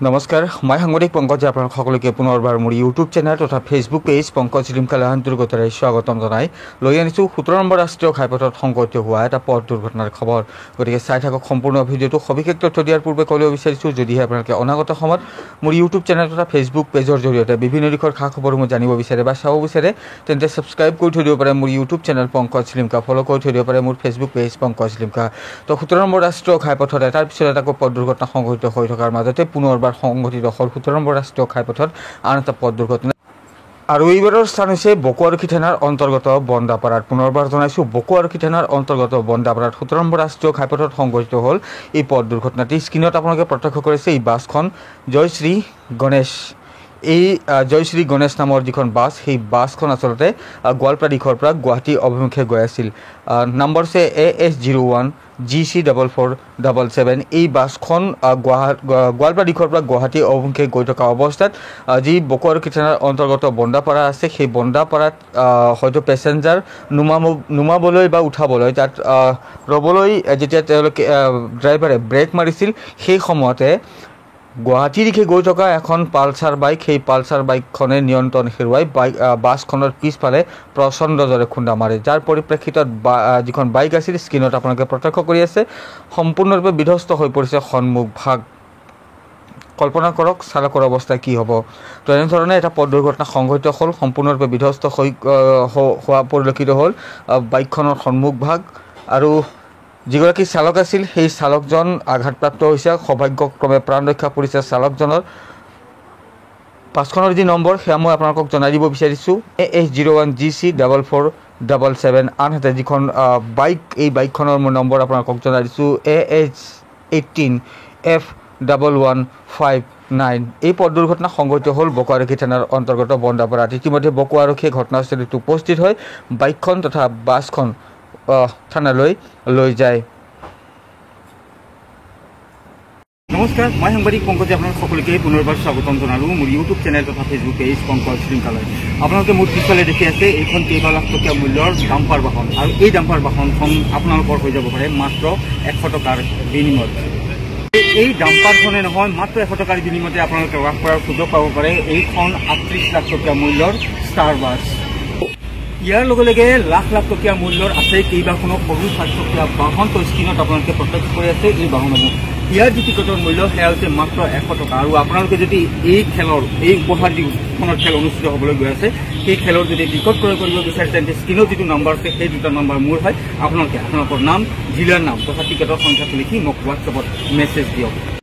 নমস্কাৰ মই সাংবাদিক পংকজ আপোনাক সকলোকে পুনৰবাৰ মোৰ ইউটিউব চেনেল তথা ফেচবুক পেজ পংকজ লিমকালে আন্তৰিকতাৰে স্বাগতম জনাই লৈ আনিছোঁ 17 নম্বৰ ৰাষ্ট্ৰীয় ঘাইপথত সংঘটিত হোৱা এটা পথ দুৰ্ঘটনাৰ খবৰ। গতিকে চাই থাকক সম্পূৰ্ণ ভিডিঅ'টো। সবিশেষ তথ্য দিয়াৰ পূৰ্বে ক'ব বিচাৰিছোঁ, যদিহে আপোনালোকে অনাগত সময়ত মোৰ ইউটিউব চেনেল তথা ফেচবুক পেজৰ জৰিয়তে বিভিন্ন দিশৰ খা খবৰসমূহ জানিব বিচাৰে বা চাব বিচাৰে, তেন্তে ছাবস্ক্ৰাইব কৰি থৈ দিব পাৰে মোৰ YouTube channel Pankaj Limca, follow' কৰি থৈ দিব পাৰে মোৰ ফেচবুক পেজ পংকজ লিমকা। তো 17 নম্বৰ ৰাষ্ট্ৰীয় ঘাইপথত এটাৰ পিছত এটা পথ দুৰ্ঘটনা সংঘটিত হৈ থকাৰ মাজতে পুনৰবাৰ সংঘটিত হ'ল 17 নম্বৰ ৰাষ্ট্ৰীয় ঘাইপথত আন এটা পথ দুৰ্ঘটনা। আৰু এইবাৰৰ স্থান হৈছে বকুৱাৰখী থানাৰ অন্তৰ্গত বন্দাপাৰাত। পুনৰবাৰ জনাইছোঁ, বকুৱাৰখী থানাৰ অন্তৰ্গত বন্দাপাৰাত 17 নম্বৰ ৰাষ্ট্ৰীয় ঘাইপথত সংঘটিত হ'ল এই পথ দুৰ্ঘটনাটি। স্ক্ৰীণত আপোনালোকে প্ৰত্যক্ষ কৰিছে এই বাছখন জয়শ্ৰী গণেশ। এই জয়শ্ৰী গণেশ নামৰ যিখন বাছ, সেই বাছখন আচলতে গোৱালপাৰা দিশৰ পৰা গুৱাহাটী অভিমুখে গৈ আছিল। নম্বৰ হৈছে AS01 GC4477। এই বাছখন গোৱালপাৰা দিশৰ পৰা গুৱাহাটী অভিমুখে গৈ থকা অৱস্থাত যি বকুৱাৰখী থানাৰ অন্তৰ্গত বন্দাপাৰা আছে, সেই বন্দাপাৰাত হয়তো পেচেঞ্জাৰ নুমাবলৈ বা উঠাবলৈ তাত ৰ'বলৈ যেতিয়া তেওঁলোকে ড্ৰাইভাৰে ব্ৰেক মাৰিছিল, সেই সময়তে গুৱাহাটী দিশে গৈ থকা এখন পালচাৰ বাইক, সেই পালচাৰ বাইকখনে নিয়ন্ত্ৰণ হেৰুৱাই বাছখনৰ পিছফালে প্ৰচণ্ড জোৰে খুন্দা মাৰে, যাৰ পৰিপ্ৰেক্ষিতত যিখন বাইক আছিল, স্ক্ৰীণত আপোনালোকে প্ৰত্যক্ষ কৰি আছে, সম্পূৰ্ণৰূপে বিধ্বস্ত হৈ পৰিছে সন্মুখ ভাগ। কল্পনা কৰক চালকৰ অৱস্থা কি হ'ব। তো এনেধৰণে এটা পথ দুৰ্ঘটনা সংঘটিত হ'ল, সম্পূৰ্ণৰূপে বিধ্বস্ত হোৱা পৰিলক্ষিত হ'ল বাইকখনৰ সন্মুখ ভাগ। আৰু যিগৰাকী চালক আছিল, সেই চালকজন আঘাতপ্ৰাপ্ত হৈছে। সৌভাগ্যক্ৰমে প্ৰাণ ৰক্ষা পৰিছে চালকজনৰ। বাছখনৰ যি নম্বৰ সেয়া মই আপোনালোকক জনাই দিব বিচাৰিছোঁ, AS01 GC4477। আনহাতে যিখন বাইক, এই বাইকখনৰ মই নম্বৰ আপোনালোকক জনাই দিছোঁ, AS18 F1159। এই পথ দুৰ্ঘটনা সংঘটিত হ'ল বকুৱাৰখী থানাৰ অন্তৰ্গত বন্দাপাৰাত। ইতিমধ্যে বকুৱাৰখীয়ে ঘটনাস্থলীত উপস্থিত হৈ বাইকখন তথা বাছখন থানালৈ লৈ যায়। নমস্কাৰ, মই সাংবাদিক পংকজে আপোনালোক সকলোকে পুনৰবাৰ স্বাগতম জনালোঁ মোৰ ইউটিউব চেনেল তথা ফেচবুক পেজ পংকজ লিমকালৈ। আপোনালোকে মোৰ পিছফালে দেখি আছে, এইখন কেইবা লাখ টকীয়া মূল্যৰ ডাম্পাৰ বাহন। আৰু এই ডাম্পাৰ বাহনখন আপোনালোকৰ হৈ যাব পাৰে মাত্ৰ 100 টকাৰ বিনিময়ত। এই ডাম্পাৰখনে নহয়, মাত্ৰ 100 টকাৰ বিনিময়তে আপোনালোকে লাভ কৰাৰ সুযোগ পাব পাৰে এইখন 38 লাখ টকীয়া মূল্যৰ ষ্টাৰ বাছ। ইয়াৰ লগে লগে লাখ লাখ টকীয়া মূল্যৰ আছে কেইবাখনো সৰু 4 টকীয়া বাহন। তো স্ক্ৰীণত আপোনালোকে প্ৰত্যক্ষ কৰি আছে এই বাহনসমূহ। ইয়াৰ যি টিকটৰ মূল্য সেয়া হৈছে মাত্ৰ 100 টকা। আৰু আপোনালোকে যদি এই উপহাৰ যিখনৰ খেল অনুষ্ঠিত হ'বলৈ গৈ আছে, সেই খেলৰ যদি টিকট ক্ৰয় কৰিব বিচাৰে, তেন্তে স্ক্ৰীণত যিটো নম্বৰ আছে সেই দুটা নম্বৰ মোৰ হয়। আপোনালোকে আপোনালোকৰ নাম, জিলাৰ নাম তথা টিকটৰ সংখ্যাটো লিখি মোক হোৱাটছএপত মেছেজ দিয়ক।